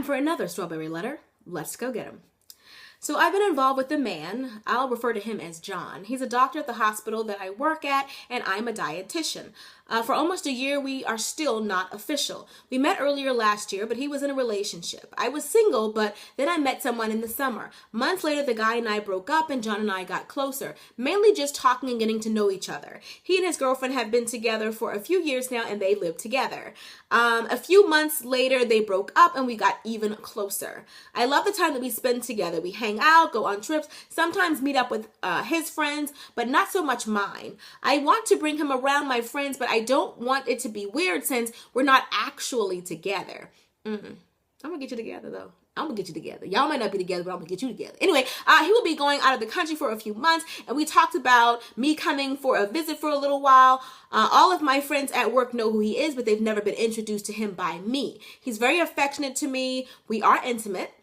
for another strawberry letter. Let's go get him. So I've been involved with a man. I'll refer to him as John. He's a doctor at the hospital that I work at, and I'm a dietitian. For almost a year, we are still not official. We met earlier last year, but he was in a relationship. I was single, but then I met someone in the summer. Months later, the guy and I broke up, and John and I got closer, mainly just talking and getting to know each other. He and his girlfriend have been together for a few years now, and they live together. A few months later, they broke up, and we got even closer. I love the time that we spend together. We hang out, go on trips, sometimes meet up with his friends, but not so much mine. I want to bring him around my friends, but I don't want it to be weird since we're not actually together. I'm gonna get you together though. I'm gonna get you together. Y'all might not be together, but I'm gonna get you together. Anyway, he will be going out of the country for a few months, and we talked about me coming for a visit for a little while. All of my friends at work know who he is, but they've never been introduced to him by me. He's very affectionate to me. We are intimate,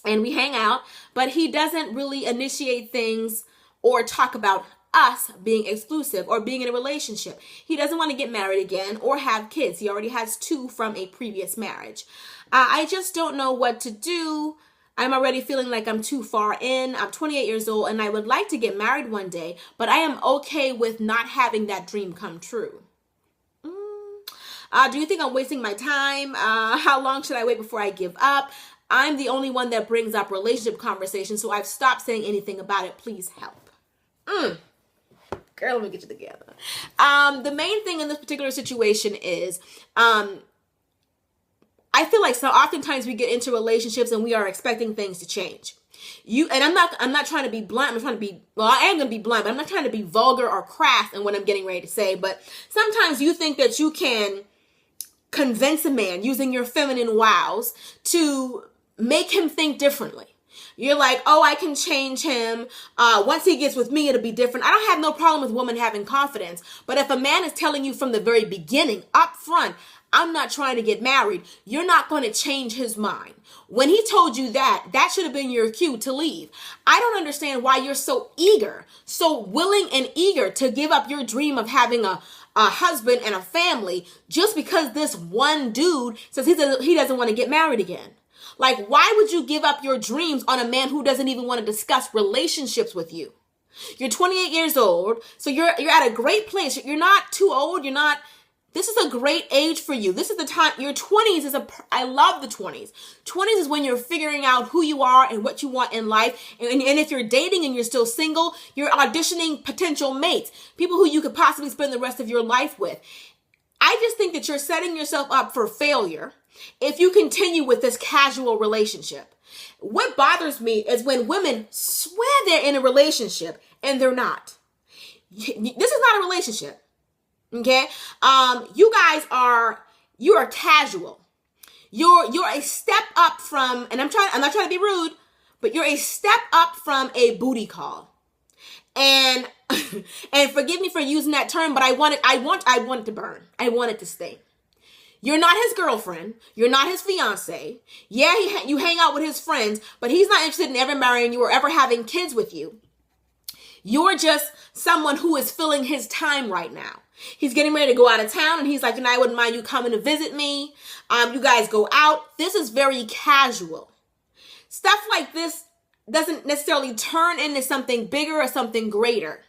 and we hang out, but he doesn't really initiate things or talk about us being exclusive or being in a relationship. He doesn't want to get married again or have kids. He already has 2 from a previous marriage. I just don't know what to do. I'm already feeling like I'm too far in. I'm 28 years old and I would like to get married one day, but I am okay with not having that dream come true. Do you think I'm wasting my time? How long should I wait before I give up? I'm the only one that brings up relationship conversations, so I've stopped saying anything about it. Please help. Girl, let me get you together. The main thing in this particular situation is, I feel like so oftentimes we get into relationships and we are expecting things to change. I'm not trying to be blunt. I am going to be blunt, but I'm not trying to be vulgar or crass in what I'm getting ready to say. But sometimes you think that you can convince a man using your feminine wiles to make him think differently. You're like, oh, I can change him. Once he gets with me, it'll be different. I don't have no problem with women having confidence. But if a man is telling you from the very beginning, up front, I'm not trying to get married, you're not going to change his mind. When he told you that, that should have been your cue to leave. I don't understand why you're so eager, so willing and eager to give up your dream of having a husband and a family just because this one dude says he doesn't want to get married again. Like, why would you give up your dreams on a man who doesn't even want to discuss relationships with you? You're 28 years old, so you're at a great place. You're not too old. This is a great age for you. This is the time. Your 20s I love the 20s. 20s is when you're figuring out who you are and what you want in life. And if you're dating and you're still single, you're auditioning potential mates, people who you could possibly spend the rest of your life with. I just think that you're setting yourself up for failure if you continue with this casual relationship. What bothers me is when women swear they're in a relationship and they're not. This is not a relationship. Okay? You are casual. You're a step up from, and I'm not trying to be rude, but you're a step up from a booty call. And and forgive me for using that term, but I want it to burn. I want it to stay. You're not his girlfriend. You're not his fiance. Yeah, you hang out with his friends, but he's not interested in ever marrying you or ever having kids with you. You're just someone who is filling his time right now. He's getting ready to go out of town and he's like, I wouldn't mind you coming to visit me. You guys go out. This is very casual. Stuff like this doesn't necessarily turn into something bigger or something greater.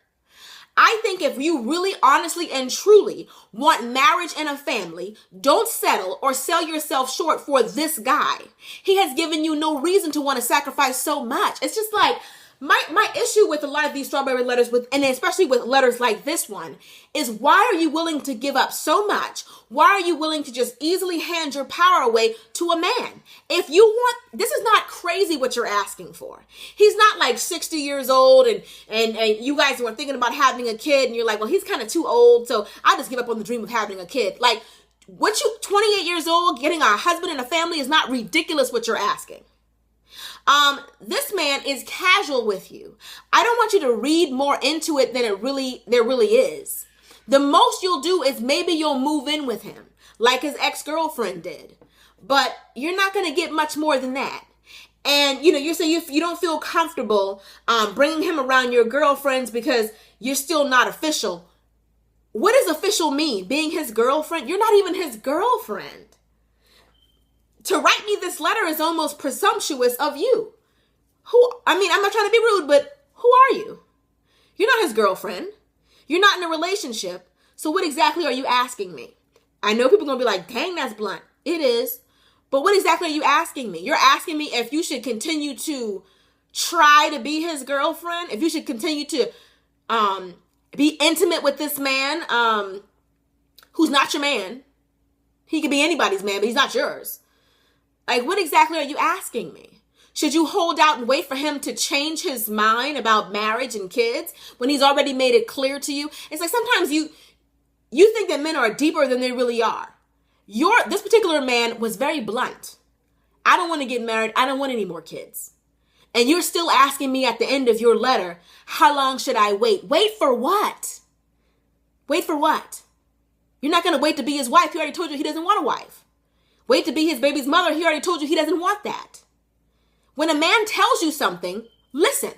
I think if you really honestly and truly want marriage and a family, don't settle or sell yourself short for this guy. He has given you no reason to want to sacrifice so much. It's just like, my issue with a lot of these strawberry letters, and especially with letters like this one, is why are you willing to give up so much? Why are you willing to just easily hand your power away to a man? If you want, this is not crazy what you're asking for. He's not like 60 years old and you guys were thinking about having a kid and you're like, well, he's kind of too old, so I'll just give up on the dream of having a kid. Like, 28 years old, getting a husband and a family is not ridiculous what you're asking. This man is casual with you. I don't want you to read more into it than there really is. The most you'll do is maybe you'll move in with him like his ex-girlfriend did, but you're not going to get much more than that. And, you say you don't feel comfortable, bringing him around your girlfriends because you're still not official. What does official mean? Being his girlfriend? You're not even his girlfriend. To write me this letter is almost presumptuous of you. I'm not trying to be rude, but who are you? You're not his girlfriend. You're not in a relationship. So what exactly are you asking me? I know people are going to be like, dang, that's blunt. It is. But what exactly are you asking me? You're asking me if you should continue to try to be his girlfriend, if you should continue to be intimate with this man who's not your man. He could be anybody's man, but he's not yours. Like, what exactly are you asking me? Should you hold out and wait for him to change his mind about marriage and kids when he's already made it clear to you? It's like sometimes you think that men are deeper than they really are. This particular man was very blunt. I don't want to get married. I don't want any more kids. And you're still asking me at the end of your letter, how long should I wait? Wait for what? Wait for what? You're not going to wait to be his wife. He already told you he doesn't want a wife. Wait to be his baby's mother. He already told you he doesn't want that. When a man tells you something, listen.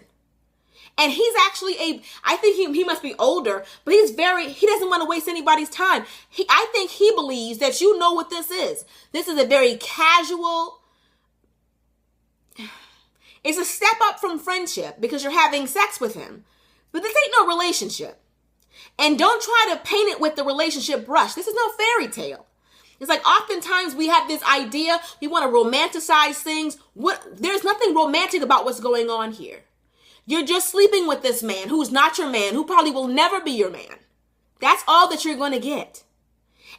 And he's actually I think he must be older, but he doesn't want to waste anybody's time. I think he believes that you know what this is. This is a very casual, it's a step up from friendship because you're having sex with him. But this ain't no relationship. And don't try to paint it with the relationship brush. This is no fairy tale. It's like oftentimes we have this idea, we want to romanticize things. There's nothing romantic about what's going on here. You're just sleeping with this man who's not your man, who probably will never be your man. That's all that you're going to get.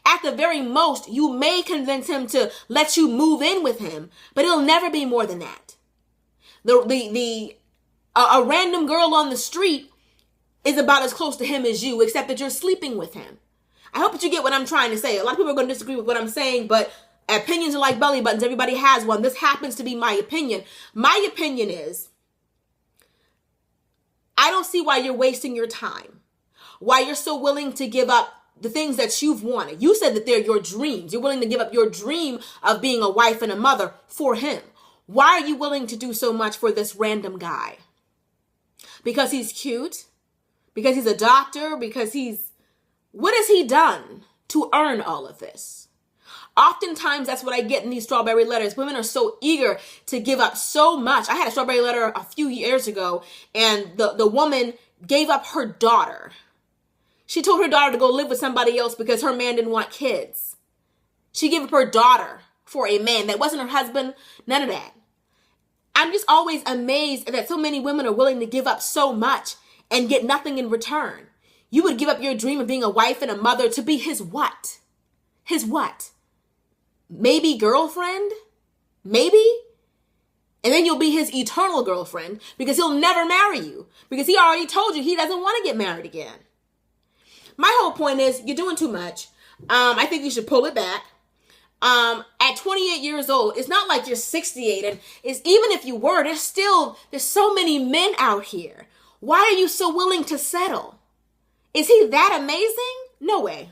At the very most, you may convince him to let you move in with him, but it'll never be more than that. A random girl on the street is about as close to him as you, except that you're sleeping with him. I hope that you get what I'm trying to say. A lot of people are going to disagree with what I'm saying, but opinions are like belly buttons. Everybody has one. This happens to be my opinion. My opinion is, I don't see why you're wasting your time, why you're so willing to give up the things that you've wanted. You said that they're your dreams. You're willing to give up your dream of being a wife and a mother for him. Why are you willing to do so much for this random guy? Because he's cute? Because he's a doctor? What has he done to earn all of this? Oftentimes, that's what I get in these strawberry letters. Women are so eager to give up so much. I had a strawberry letter a few years ago, and the woman gave up her daughter. She told her daughter to go live with somebody else because her man didn't want kids. She gave up her daughter for a man that wasn't her husband, none of that. I'm just always amazed that so many women are willing to give up so much and get nothing in return. You would give up your dream of being a wife and a mother to be his what? His what? Maybe girlfriend? Maybe? And then you'll be his eternal girlfriend because he'll never marry you because he already told you he doesn't want to get married again. My whole point is you're doing too much. I think you should pull it back. At 28 years old, it's not like you're 68, and even if you were, there's so many men out here. Why are you so willing to settle? Is he that amazing? No way.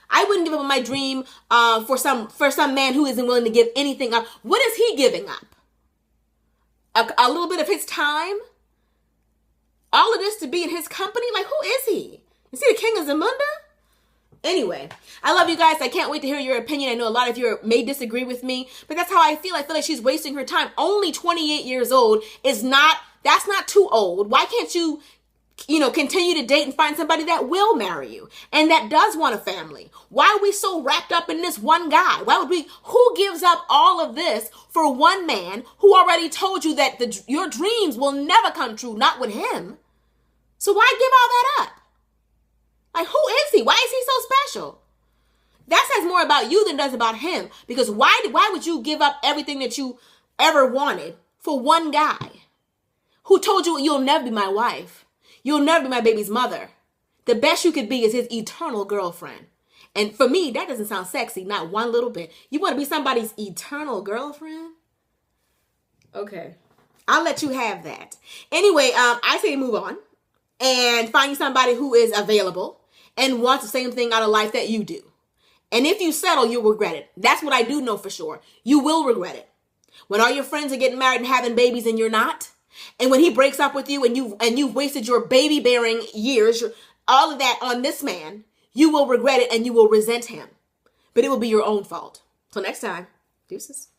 I wouldn't give up my dream for some man who isn't willing to give anything up. What is he giving up? A little bit of his time? All of this to be in his company? Like, who is he? Is he the king of Zamunda? Anyway, I love you guys. I can't wait to hear your opinion. I know a lot of you may disagree with me, but that's how I feel. I feel like she's wasting her time. Only 28 years old that's not too old. Why can't you continue to date and find somebody that will marry you and that does want a family? Why are we so wrapped up in this one guy? Who gives up all of this for one man who already told you that your dreams will never come true, not with him? So why give all that up? Like, who is he? Why is he so special? That says more about you than does about him. Because why would you give up everything that you ever wanted for one guy who told you you'll never be my wife? You'll never be my baby's mother. The best you could be is his eternal girlfriend. And for me, that doesn't sound sexy, not one little bit. You want to be somebody's eternal girlfriend? Okay. I'll let you have that. Anyway, I say move on and find somebody who is available and wants the same thing out of life that you do. And if you settle, you'll regret it. That's what I do know for sure. You will regret it. When all your friends are getting married and having babies and you're not, and when he breaks up with you and you've wasted your baby bearing years, all of that on this man, you will regret it and you will resent him. But it will be your own fault. Till next time. Deuces.